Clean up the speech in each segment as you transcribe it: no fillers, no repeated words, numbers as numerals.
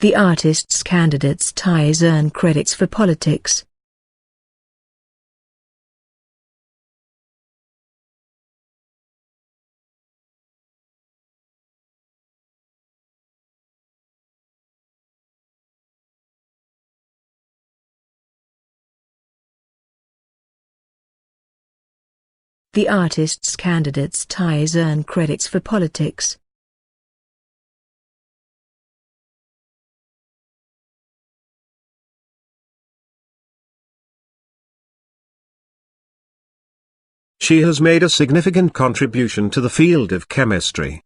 The artist's candidate's ties earn credits for politics. The artist's candidate's ties earn credits for politics. She has made a significant contribution to the field of chemistry.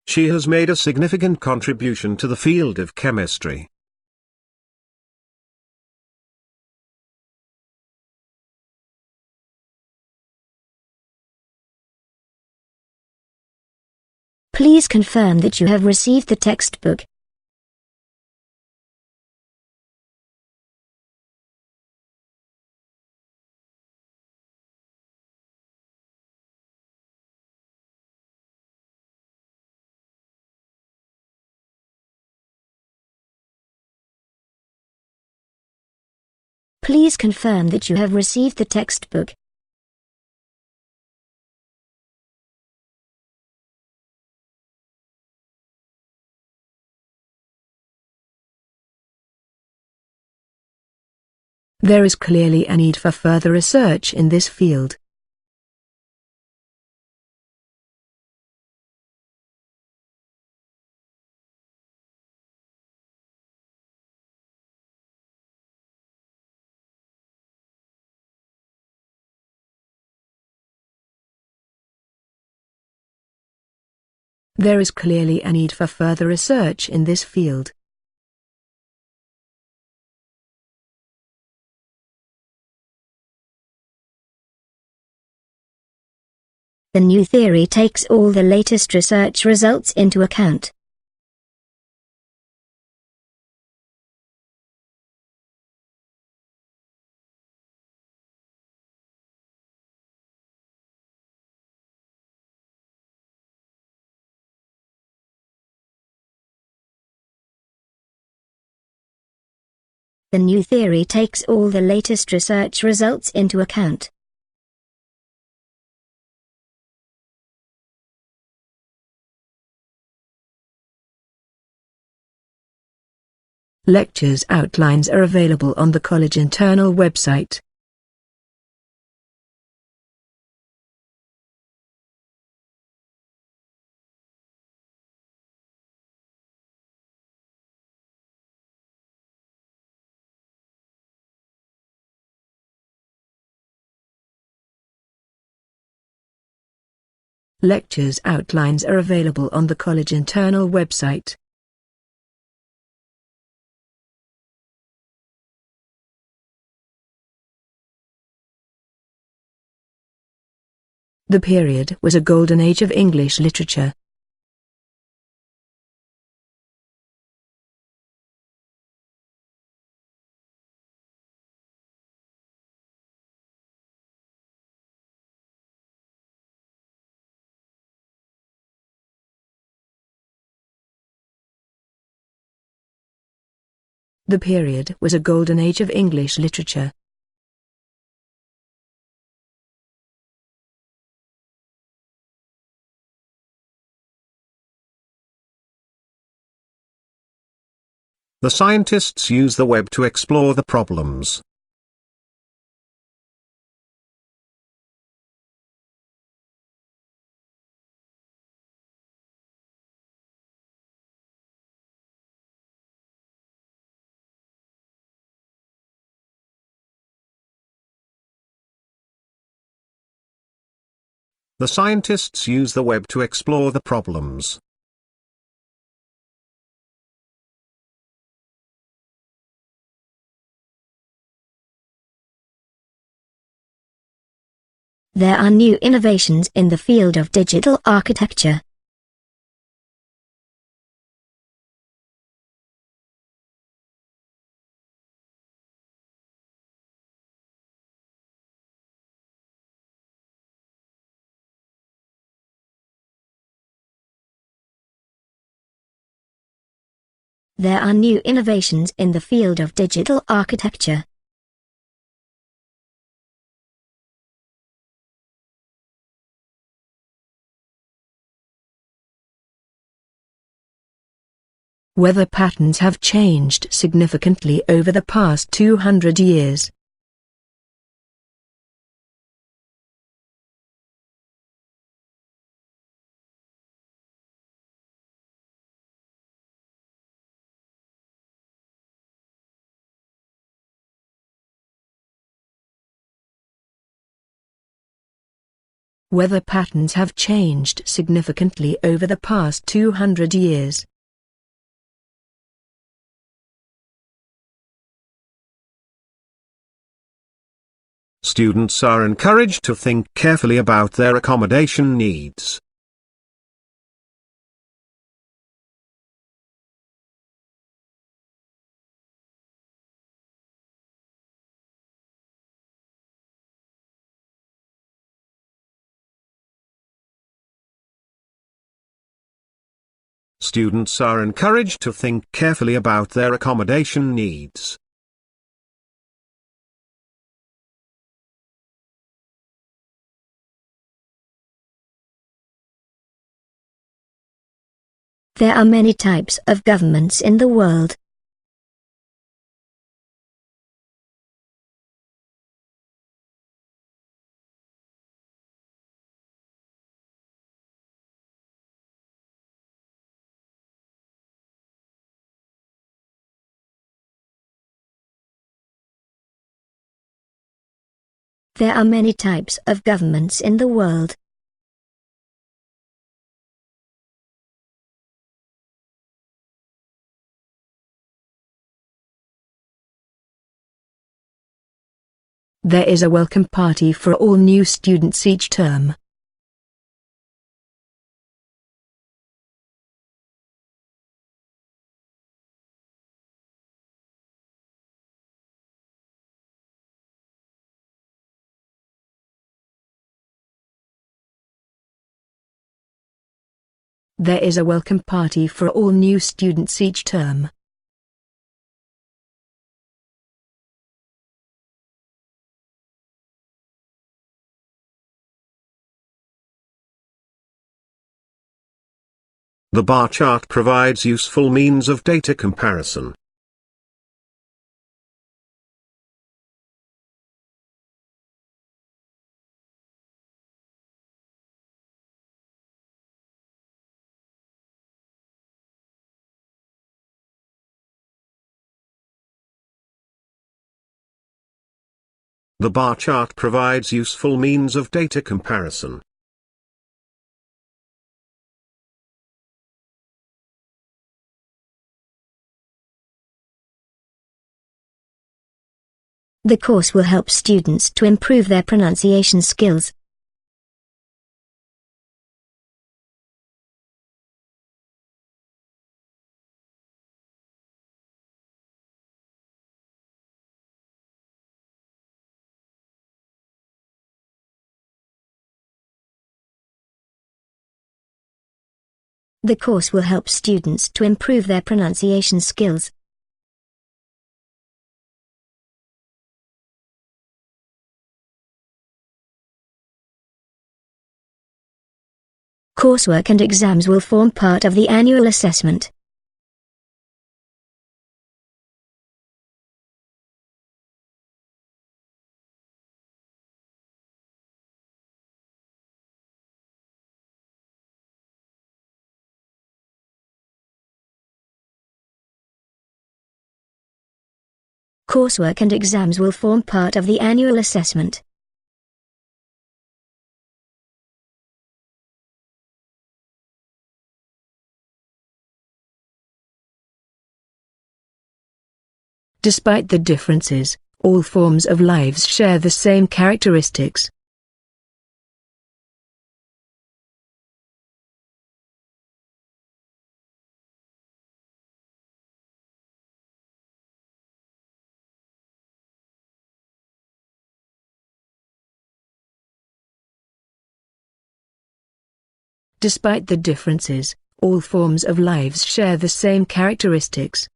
She has made a significant contribution to the field of chemistry. Please confirm that you have received the textbook. Please confirm that you have received the textbook. There is clearly a need for further research in this field. There is clearly a need for further research in this field. The new theory takes all the latest research results into account. The new theory takes all the latest research results into account. Lectures outlines are available on the college internal website. Lectures outlines are available on the college internal website. The period was a golden age of English literature. The period was a golden age of English literature. The scientists use the web to explore the problems. The scientists use the web to explore the problems. There are new innovations in the field of digital architecture. There are new innovations in the field of digital architecture. Weather patterns have changed significantly over the past 200 years. Weather patterns have changed significantly over the past 200 years. Students are encouraged to think carefully about their accommodation needs. Students are encouraged to think carefully about their accommodation needs. There are many types of governments in the world. There are many types of governments in the world. There is a welcome party for all new students each term. There is a welcome party for all new students each term. The bar chart provides useful means of data comparison. The bar chart provides useful means of data comparison. The course will help students to improve their pronunciation skills. The course will help students to improve their pronunciation skills. Coursework and exams will form part of the annual assessment. Coursework and exams will form part of the annual assessment. Despite the differences, all forms of lives share the same characteristics. Despite the differences, all forms of lives share the same characteristics.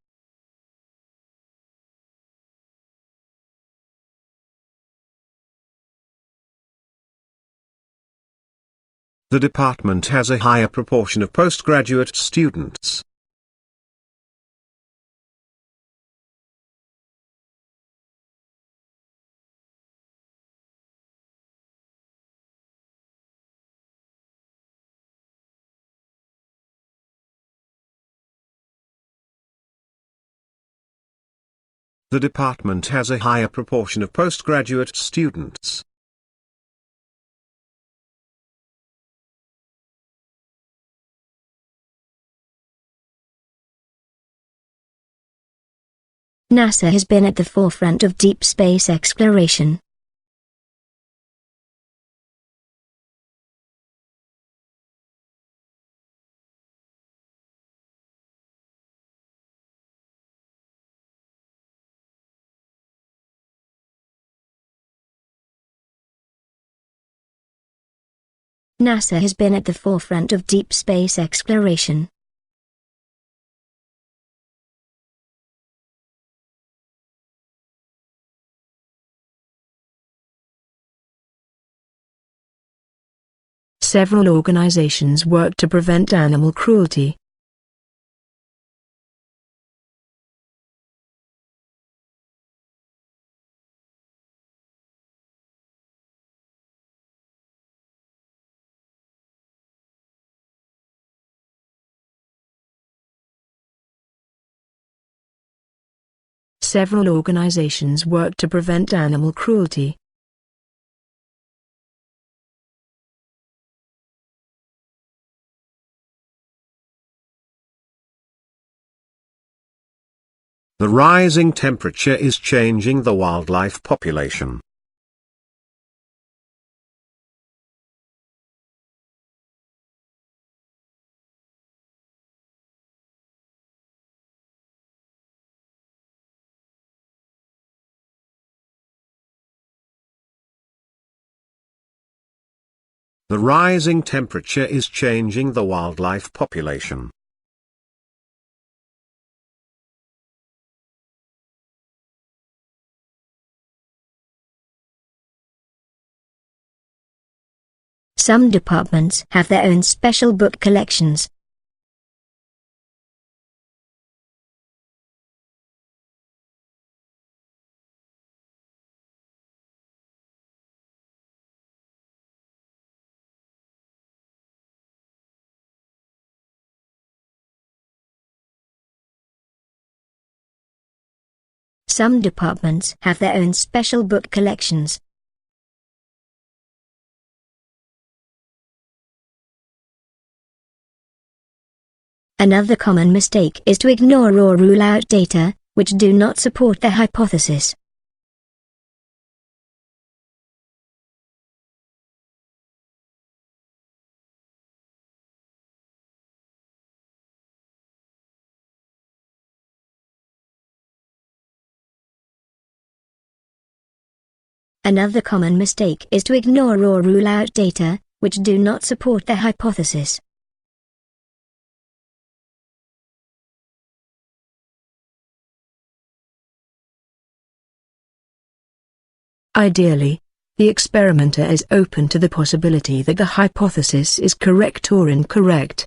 The department has a higher proportion of postgraduate students. The department has a higher proportion of postgraduate students. NASA has been at the forefront of deep space exploration. NASA has been at the forefront of deep space exploration. Several organizations work to prevent animal cruelty. Several organizations work to prevent animal cruelty. The rising temperature is changing the wildlife population. The rising temperature is changing the wildlife population. Some departments have their own special book collections. Some departments have their own special book collections. Another common mistake is to ignore or rule out data, which do not support the hypothesis. Another common mistake is to ignore or rule out data, which do not support the hypothesis. Ideally, the experimenter is open to the possibility that the hypothesis is correct or incorrect.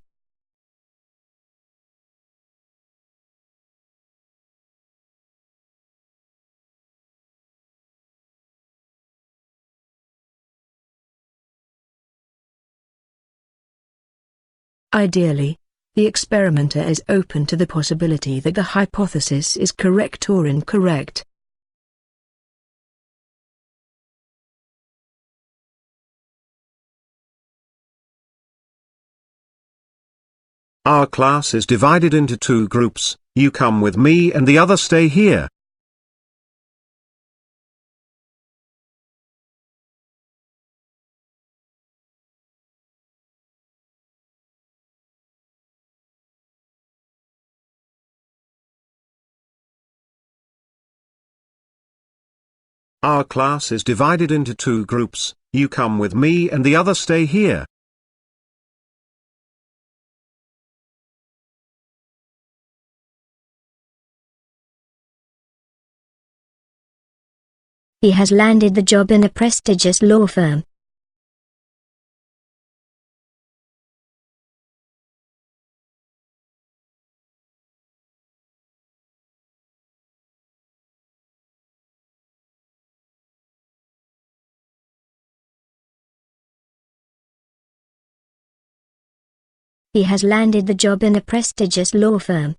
Ideally, the experimenter is open to the possibility that the hypothesis is correct or incorrect. Our class is divided into two groups, you come with me and the other stay here. Our class is divided into two groups, you come with me and the other stay here. He has landed the job in a prestigious law firm. He has landed the job in a prestigious law firm,